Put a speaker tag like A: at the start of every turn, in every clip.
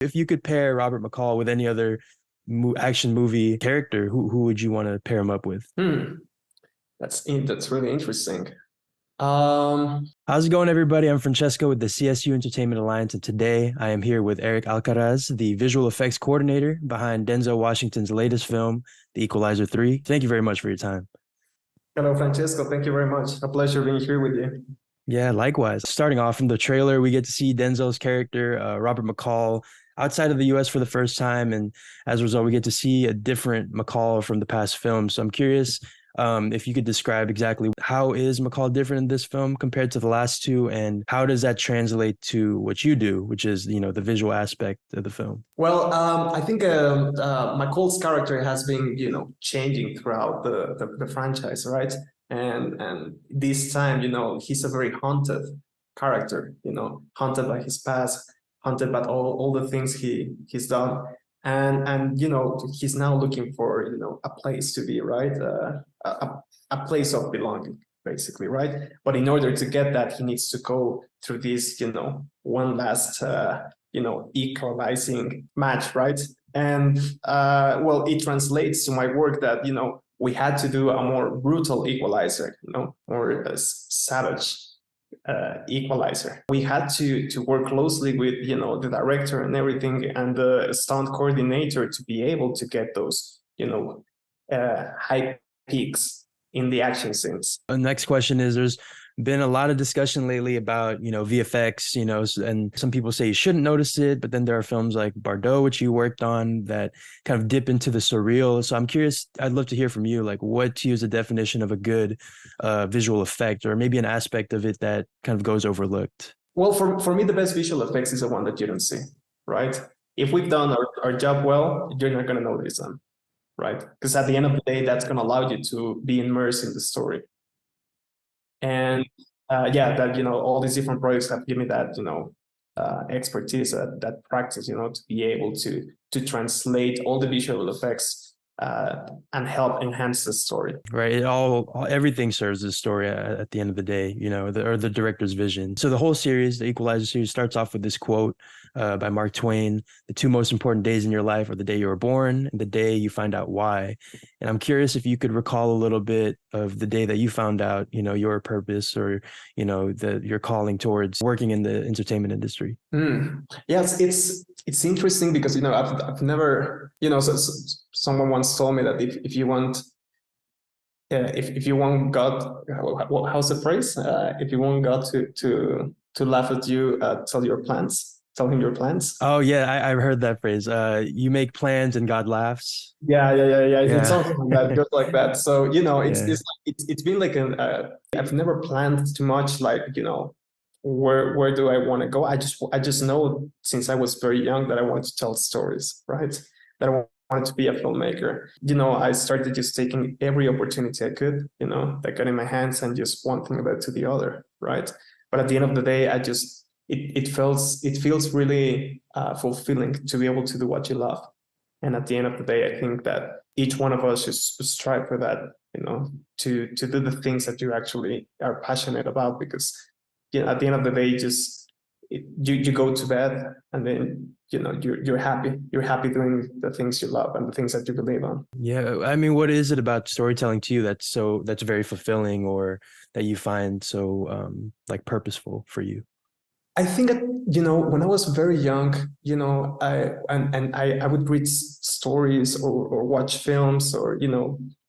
A: If you could pair Robert McCall with any other action movie character, who would you want to pair him up with?
B: That's really interesting.
A: How's it going, everybody? I'm Francesco with the CSU Entertainment Alliance, and today I am here with Erick Alcaraz, the visual effects coordinator behind Denzel Washington's latest film, The Equalizer 3. Thank you very much for your time.
B: Hello, Francesco. Thank you very much. A pleasure being here with you.
A: Yeah, likewise. Starting off from the trailer, we get to see Denzel's character, Robert McCall, outside of the US for the first time. And as a result, we get to see a different McCall from the past films. So I'm curious if you could describe exactly how is McCall different in this film compared to the last two, and how does that translate to what you do, which is, the visual aspect of the film?
B: Well, I think McCall's character has been, changing throughout the franchise, right? And this time, he's a very haunted character, haunted by his past, haunted by all the things he's done. And he's now looking for, a place to be, right? A place of belonging, basically, right? But in order to get that, he needs to go through this, one last, equalizing match, right? And well, it translates to my work that, we had to do a more brutal equalizer, more savage equalizer. We had to work closely with, the director and everything, and the stunt coordinator to be able to get those, high peaks in the action scenes.
A: The next question is, there's been a lot of discussion lately about, VFX, and some people say you shouldn't notice it, but then there are films like Bardos, which you worked on, that kind of dip into the surreal. So I'm curious, I'd love to hear from you, like, what to use a definition of a good visual effect, or maybe an aspect of it that kind of goes overlooked.
B: Well, for me, the best visual effects is the one that you don't see, right? If we've done our job well, you're not going to notice them, right? Because at the end of the day, that's going to allow you to be immersed in the story. And that, all these different projects have given me that, expertise, that practice, to be able to translate all the visual effects and help enhance the story.
A: Right. Everything serves the story at the end of the day, or the director's vision. So the whole series, the Equalizer series, starts off with this quote by Mark Twain: "The two most important days in your life are the day you were born and the day you find out why." And I'm curious if you could recall a little bit of the day that you found out, your purpose, or, your calling towards working in the entertainment industry.
B: Yes, it's interesting because, I've never, someone once told me that if you want, if you want God, how's the phrase? If you want God to laugh at you, tell him your plans.
A: Oh yeah, I've heard that phrase. You make plans and God laughs.
B: Yeah. It's something like that, just like that. So it's been like I've never planned too much, like, where do I want to go? I just know since I was very young that I want to tell stories, right? That I wanted to be a filmmaker. I started just taking every opportunity I could, that got in my hands, and just one thing led to the other, right? But at the end of the day, it feels really fulfilling to be able to do what you love. And at the end of the day, I think that each one of us should strive for that, to do the things that you actually are passionate about, because at the end of the day, you go to bed and then you're happy doing the things you love and the things that you believe on.
A: Yeah, I mean, what is it about storytelling to you that's very fulfilling, or that you find so like purposeful for you?
B: I think that, when I was very young, I would read stories or watch films, or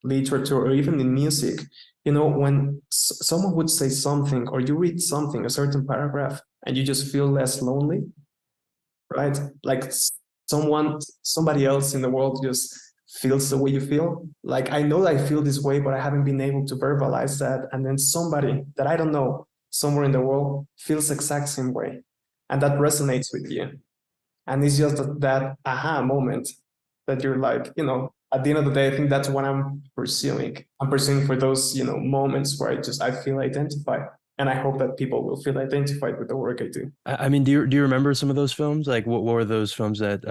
B: literature, or even in music. When someone would say something, or you read something, a certain paragraph, and you just feel less lonely, right? Like somebody else in the world just feels the way you feel. Like, I know I feel this way, but I haven't been able to verbalize that. And then somebody that I don't know, somewhere in the world, feels the exact same way. And that resonates with you. And it's just that aha moment that you're like, at the end of the day, I think that's what I'm pursuing. I'm pursuing for those, moments where I feel identified. And I hope that people will feel identified with the work I do.
A: I mean, do you remember some of those films? Like, what were those films that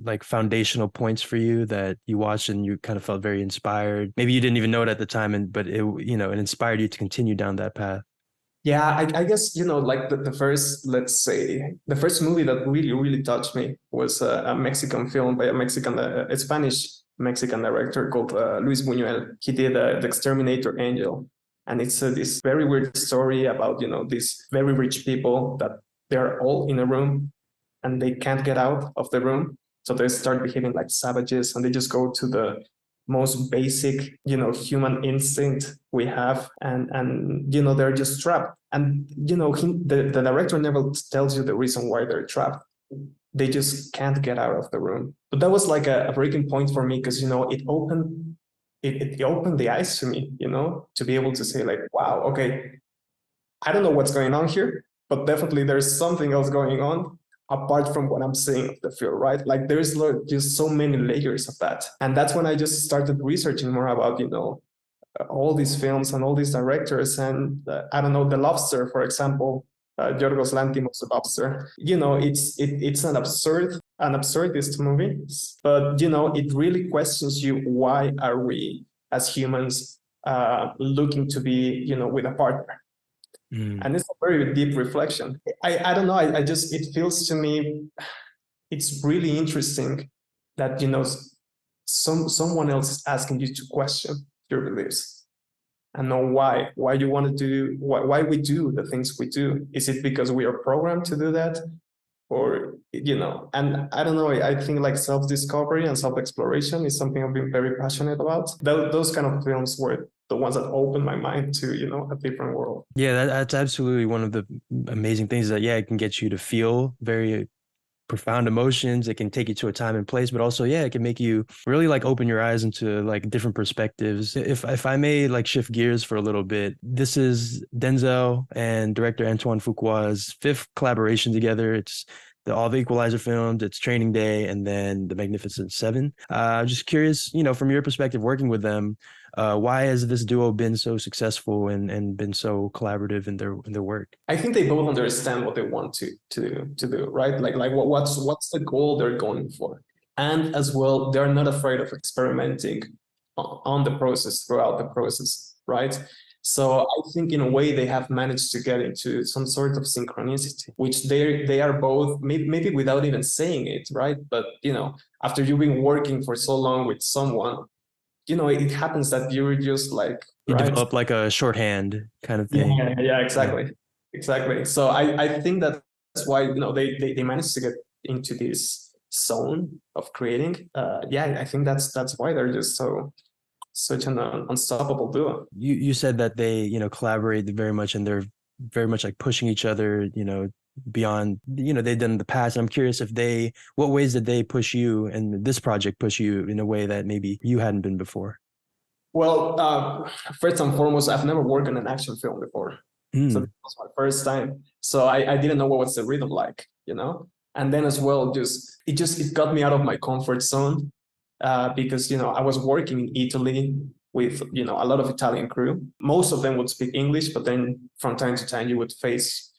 A: like foundational points for you that you watched and you kind of felt very inspired? Maybe you didn't even know it at the time, but it inspired you to continue down that path.
B: Yeah, I guess, like the first, let's say, the first movie that really, really touched me was a Mexican film by a Spanish Mexican director called Luis Buñuel. He did The Exterminator Angel. And it's this very weird story about, these very rich people that they're all in a room and they can't get out of the room. So they start behaving like savages and they just go to the most basic, human instinct we have, and they're just trapped. And the director never tells you the reason why they're trapped. They just can't get out of the room. But that was like a breaking point for me because it opened the eyes to me, to be able to say like, wow, okay, I don't know what's going on here, but definitely there's something else going on apart from what I'm seeing of the film, right? Like there's just so many layers of that. And that's when I just started researching more about, all these films and all these directors. And I don't know, The Lobster, for example, Yorgos Lanthimos' The Lobster. It's an absurdist movie, but it really questions you. Why are we as humans looking to be, with a partner? And it's a very deep reflection. I don't know. It feels to me, it's really interesting that, someone else is asking you to question your beliefs and know why you want to do, why we do the things we do. Is it because we are programmed to do that? Or, and I don't know, I think like self-discovery and self-exploration is something I've been very passionate about. Those kind of films were the ones that opened my mind to, a different world.
A: Yeah, that's absolutely one of the amazing things that, yeah, it can get you to feel very profound emotions. It can take you to a time and place, but also, yeah, it can make you really like open your eyes into like different perspectives. If I may like shift gears for a little bit, this is Denzel and director Antoine Fuqua's fifth collaboration together. It's all the Equalizer films, it's Training Day, and then The Magnificent Seven. Just curious, from your perspective, working with them, why has this duo been so successful and been so collaborative in their work?
B: I think they both understand what they want to do, right? Like what's the goal they're going for, and as well, they're not afraid of experimenting on the process throughout the process, right? So I think in a way they have managed to get into some sort of synchronicity, which they are both, maybe without even saying it, right? But after you've been working for so long with someone, it happens that you're just like,
A: You
B: right?
A: develop like a shorthand kind of thing.
B: Yeah, exactly. So I think that's why they managed to get into this zone of creating. Yeah, I think that's why they're just such an unstoppable duo.
A: You said that they, collaborate very much and they're very much like pushing each other, beyond, they've done in the past. And I'm curious what ways did they push you and this project push you in a way that maybe you hadn't been before?
B: Well, first and foremost, I've never worked on an action film before. So this was my first time. So I didn't know what was the rhythm like, And then as well, it got me out of my comfort zone. Because I was working in Italy with a lot of Italian crew. Most of them would speak English, but then from time to time you would face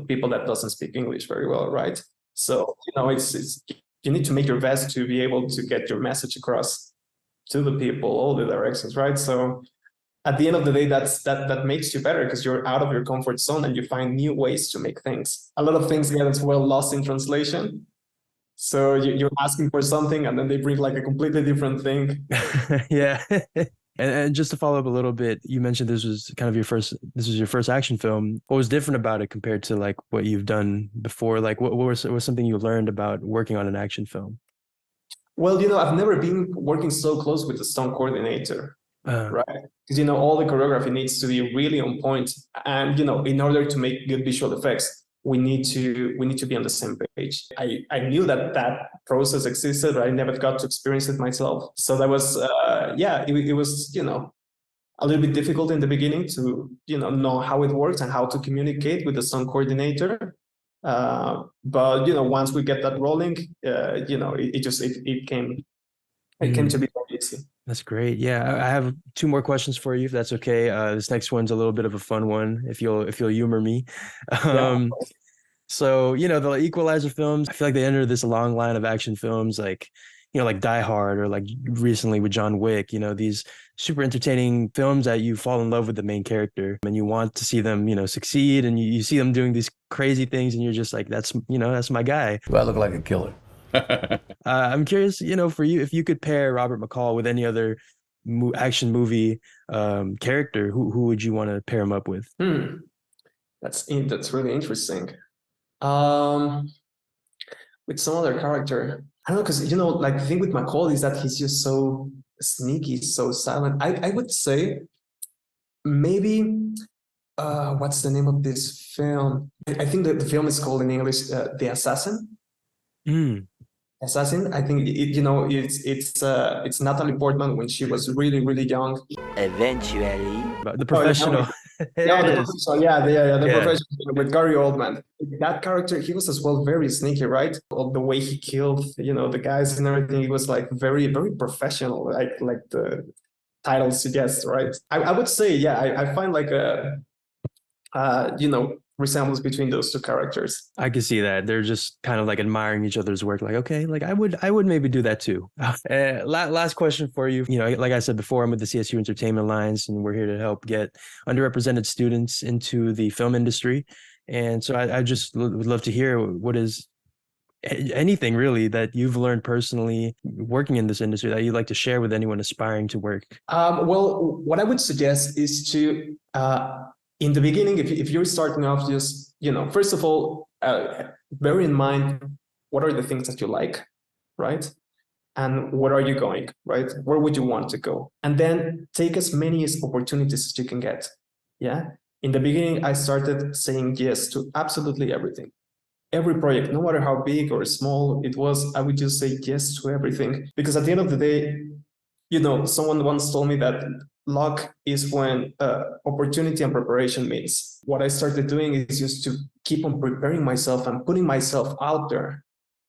B: people that doesn't speak English very well, right? So it's you need to make your best to be able to get your message across to the people, all the directions, right? So at the end of the day, that makes you better because you're out of your comfort zone and you find new ways to make things. A lot of things get as well lost in translation. So you're asking for something and then they bring like a completely different thing.
A: Yeah. And just to follow up a little bit, you mentioned this was your first action film. What was different about it compared to like what you've done before? Like what was something you learned about working on an action film?
B: Well, I've never been working so close with the stunt coordinator, right? Because, all the choreography needs to be really on point. And, in order to make good visual effects, we need to be on the same page. I knew that process existed, but I never got to experience it myself. So that was, it was, a little bit difficult in the beginning to, know how it works and how to communicate with the stunt coordinator. But once we get that rolling, it came to be very easy.
A: That's great. Yeah, I have two more questions for you, if that's okay. This next one's a little bit of a fun one, if you'll humor me. So, the Equalizer films, I feel like they enter this long line of action films. Like, you know, like Die Hard or like recently with John Wick, you know, these super entertaining films that you fall in love with the main character and you want to see them, you know, succeed, and you see them doing these crazy things and you're just like, that's, you know, that's my guy.
C: Do I look like a killer?
A: I'm curious, you know, for you, if you could pair Robert McCall with any other action movie character, who would you want to pair him up with?
B: That's really interesting. With some other character, I don't know, because, you know, like the thing with McCall is that he's just so sneaky, so silent. I would say maybe what's the name of this film? I think that the film is called in English The Assassin. Assassin. I think you know, it's Natalie Portman when she was really, really young.
D: Eventually.
A: The Professional.
B: The Professional with Gary Oldman. That character, he was as well very sneaky, right? The way he killed, you know, the guys and everything, he was like very, very professional, like the title suggests, right? I would say, yeah, I find like a you know, resemblance between those two characters.
A: I can see that. They're just kind of like admiring each other's work. Like, okay, like I would maybe do that too. Last question for you. You know, like I said before, I'm with the CSU Entertainment Alliance, and we're here to help get underrepresented students into the film industry. And so I just would love to hear what is anything really that you've learned personally working in this industry that you'd like to share with anyone aspiring to work.
B: Well, what I would suggest is to in the beginning, if you're starting off, just, you know, first of all, bear in mind what are the things that you like, right? And where are you going, right? Where would you want to go? And then take as many opportunities as you can get. Yeah. In the beginning, I started saying yes to absolutely everything. Every project, no matter how big or small it was, I would just say yes to everything. Because at the end of the day, you know, someone once told me that luck is when opportunity and preparation meets. What I started doing is just to keep on preparing myself and putting myself out there.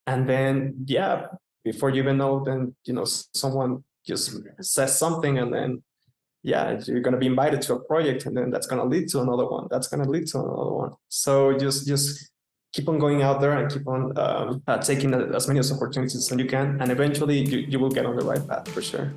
B: And then, yeah, before you even know, then, you know, someone just says something, and then, yeah, you're going to be invited to a project, and then that's going to lead to another one. That's going to lead to another one. So just keep on going out there and keep on taking as many opportunities as you can. And eventually you will get on the right path for sure.